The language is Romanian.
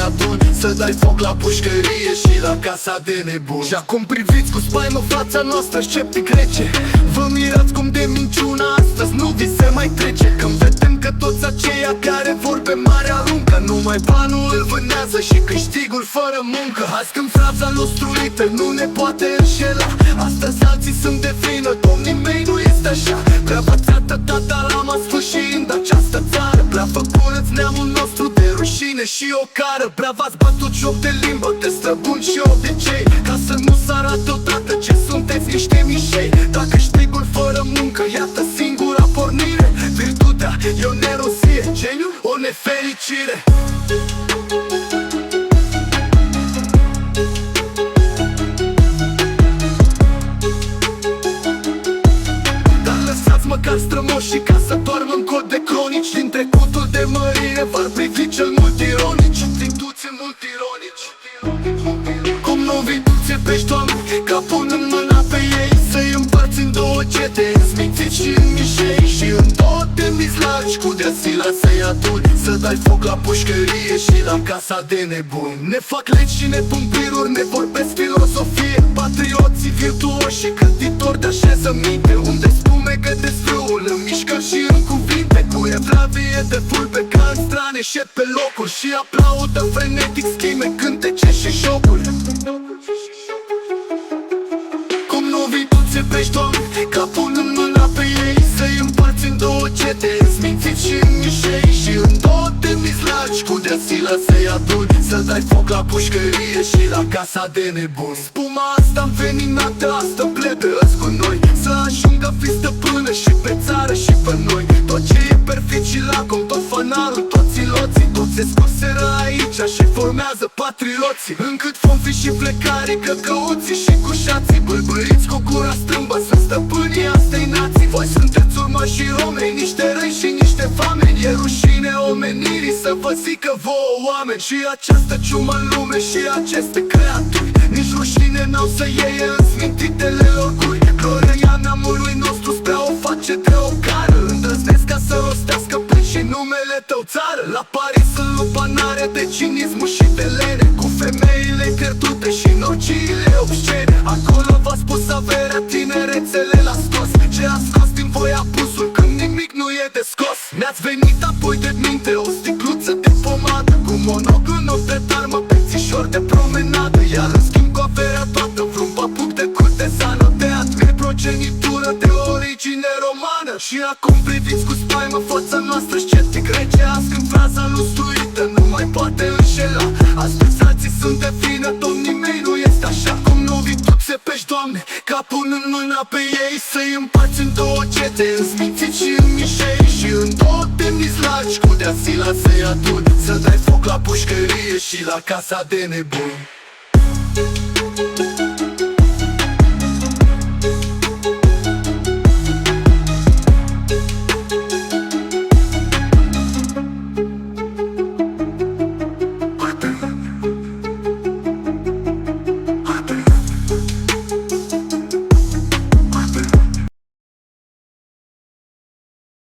aduni, să dai foc la pușcărie și la casa de nebun. Și acum priviți cu spaimă fața noastră sceptic rece. Vă mirați cum de minciuna astăzi nu vi se mai trece, când vedem că toți aceia care vor pe mare aruncă, numai banul îl vânează și câștigul fără muncă. Azi când fraza nostru liber nu ne poate înșela, astăzi alții sunt de vină, domnii mei nu este așa. Prea v-ați atâtat lama sfârșind această țară, prea făcuneți neamul nostru de rușine și o cară. Prea v-ați bătut joc de limbă, de străbuni și obicei, ca să nu se arate odată ce sunteți niște mișei. Dacă câștigul fără muncă, iată singura pornire, virtutea e o nerozie, geniul o nefericire. Măcar strămoșii ca să doarmă în cod de cronici, din trecutul de mărire v-ar privi cel mult ironici. Instituții mult ironici. Cum nu viduțe pești oameni, ca punând mâna pe ei, să-i împarți în două cete, smințiți și în mișei, și în două temniți largi, cu de-asila să-i aduni, să dai foc la pușcărie și la casa de nebuni. Ne fac legi și ne pun piruri, ne vorbesc filosofie, patrioții virtuoși și cântitori de așezăminte, unde spumegă de strâul în mișcă și în cuvinte, cu evlavie de fulpe ca în strane șed pe locuri, și aplaudă frenetic schime, cântece și jocuri. Cum nu viduțe pești oameni, ca punând mâna pe ei, să-i împarți în două cete, smințiți și în mișei, și în două temniți largi, cu de-asila să-i aduni, să dai foc la pușcărie și la casa de nebun. Spuma asta înveninată, asta plebe azi cu noi, să ajungă fi stăpână și pe țară și pe noi. Tot ce e perfid și lacom, tot fanarul, toți iloții, toți se scoseră aici și formează patrioții. Încât vom fi și plecarii, căcăuții și cușații, bâlbâiți cu gura strâmbă, sunt stăpânii astei nații. Voi sunteți urmașii Romei, niște răi și niște fameni, e rușine omenirii să vă zică vouă oameni. Și această ciumă în lume și aceste creaturi, nici rușine n-au să iei în smintitele lor guri. Gloria neamului nostru spre a o face de o cară, îndrăznesc ca să rostească plin și numele tău țară. La Paris în lupanare de cinismul și de lene, cu femeile pierdute și nociile obscene. Acolo v-a spus averea, tinerețele l-a scos, ce a scos din voi abusul când nimic nu e de scos. Mi-ați venit apoi de minte o sticluță de pomadă, cu monoclu în ochi de tarmă, pețișor de promenadă, iar în schimb cu averea toată vreun papuc de curtezană, de progenitură de origine romană. Și acum priviți cu spaimă fața noastră sceptic rece, azi când fraza lustruită nu mai poate înșela. Astăzi alții sunt de vină, domnii mei nu este așa. Cum nu viduțe pești, Doamne, ca punând mâna pe ei, să-i împarți în două cete, însmințiți și în mișei, și în două temniți largi, cu de-asila să-i aduni, să dai foc la pușcărie și la casa de nebuni.